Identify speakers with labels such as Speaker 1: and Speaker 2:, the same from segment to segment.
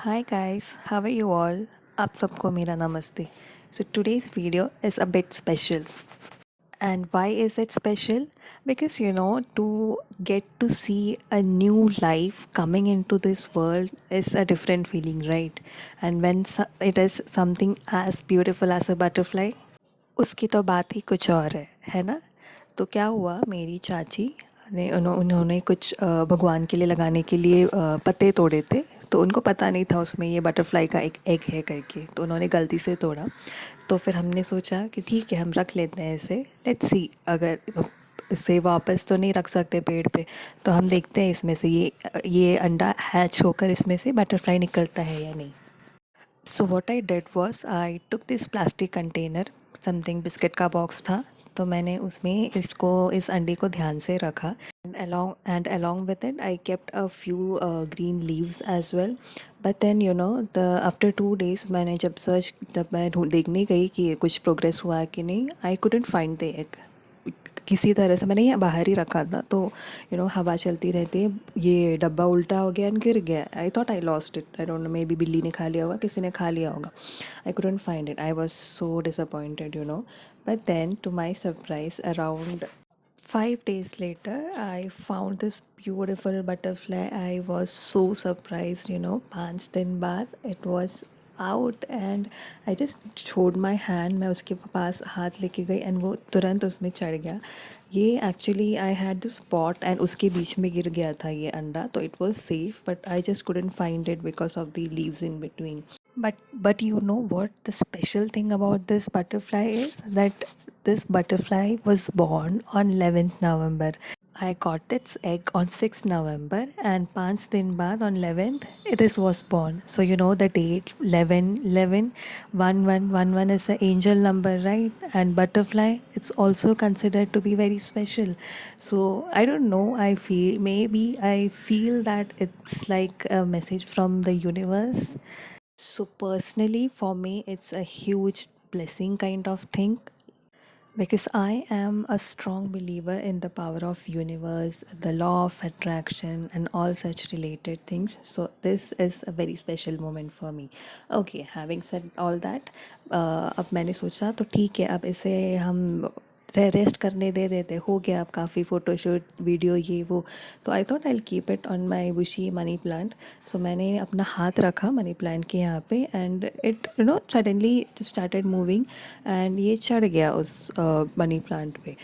Speaker 1: Hi guys, how are you all? आप सबको मेरा नमस्ते. So today's video is a bit special. And why is it special? Because to get to see a new life coming into this world is a different feeling, right? And when it is something as beautiful as a butterfly, उसकी तो बात ही कुछ और है ना? तो क्या हुआ, मेरी चाची ने उन्होंने कुछ भगवान के लिए लगाने के लिए पत्ते तोड़े थे. तो उनको पता नहीं था उसमें ये बटरफ्लाई का एक एग है करके, तो उन्होंने गलती से तोड़ा. तो फिर हमने सोचा कि ठीक है, हम रख लेते हैं इसे, लेट्स सी अगर इसे वापस तो नहीं रख सकते पेड़ पे, तो हम देखते हैं इसमें से ये अंडा हैच होकर इसमें से बटरफ्लाई निकलता है या नहीं. So what I did was I took this plastic container, something biscuit का बॉक्स था, तो मैंने उसमें इस अंडे को ध्यान से रखा. And along with it I kept a few green leaves as well. But then the after 2 days मैंने जब सर्च, तब मैं देखने गई कि कुछ प्रोग्रेस हुआ है कि नहीं. आई couldn't find the egg. किसी तरह से मैंने ये बाहर ही रखा था, तो हवा चलती रहती है, ये डब्बा उल्टा हो गया एंड गिर गया. आई thought I lost it. I don't know, may be बिल्ली ने खा लिया होगा, किसी ने खा लिया होगा. आई couldn't find it. I was so disappointed. But then to my surprise, around 5 days later I found this beautiful butterfly. I was so surprised. 5 दिन बाद it was out and I just showed my hand. मैं उसके पास हाथ लेके गई and वो तुरंत उसमें चढ़ गया. ये actually I had this pot and उसके बीच में गिर गया था ये अंडा, तो it was safe, but I just couldn't find it because of the leaves in between. But you know what the special thing about this butterfly is? That this butterfly was born on 11th November. I got its egg on 6th November and 5 दिन बाद on 11th it was born. So the date 11, 11, 1, 1, 1, 1 is an angel number, right? And butterfly, it's also considered to be very special. So I don't know, I feel that it's like a message from the universe. So personally, for me, it's a huge blessing kind of thing, because I am a strong believer in the power of universe, the law of attraction, and all such related things. So this is a very special moment for me. Okay, having said all that, अब मैंने सोचा तो ठीक है, अब इसे हम rest करने दे देते. हो गया अब काफ़ी फ़ोटोशूट वीडियो ये वो. तो I thought I keep it on my bushy money plant. So मैंने अपना हाथ रखा मनी प्लांट के यहाँ पे and it suddenly started moving and ये चढ़ गया उस मनी प्लांट पे.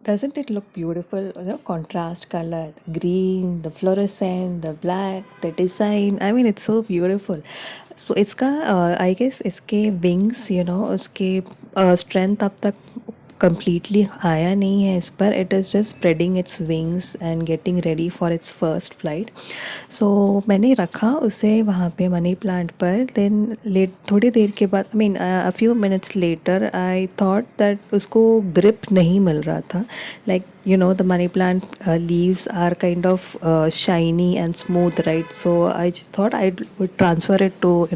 Speaker 1: Doesn't it look beautiful? Contrast color, the green, the fluorescent, the black, the design. I mean, it's so beautiful. So इसका I guess इसके wings, उसके strength अब तक completely आया नहीं है इस पर. It is just spreading its wings and getting ready for its first flight. So मैंने रखा उसे वहाँ पे मनी प्लांट पर. Then थोड़ी देर के बाद, I mean a few minutes later, I thought that उसको grip नहीं मिल रहा था. Like the money plant leaves are kind of shiny and smooth, right? So I thought I would transfer it to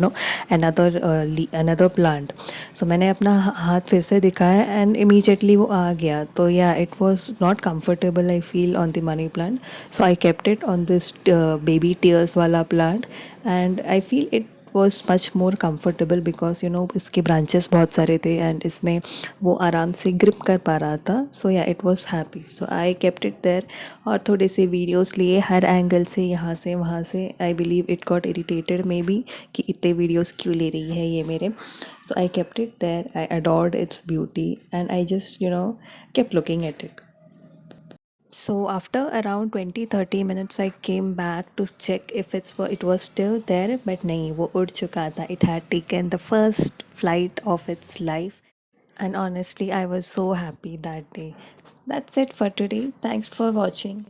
Speaker 1: another plant. So मैंने अपना हाथ फिर से दिखाया and immediately वो आ गया. तो yeah, it was not comfortable, I feel, on the money plant. So I kept it on this baby tears वाला plant and I feel it was much more comfortable because इसके branches बहुत सारे थे and इसमें वो आराम से grip कर पा रहा था. So yeah, it was happy. So I kept it there और थोड़े से videos लिए हर angle से, यहाँ से वहाँ से. I believe it got irritated maybe कि इतने videos क्यों ले रही है ये मेरे. So I kept it there. I adored its beauty and I just kept looking at it. So after around 20-30 minutes I came back to check if it was still there, but नहीं, वो उड़ चुका था. It had taken the first flight of its life and honestly I was so happy that day. That's it for today. Thanks for watching.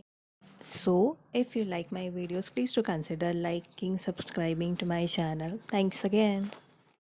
Speaker 1: So if you like my videos, please do consider liking, subscribing to my channel. Thanks again.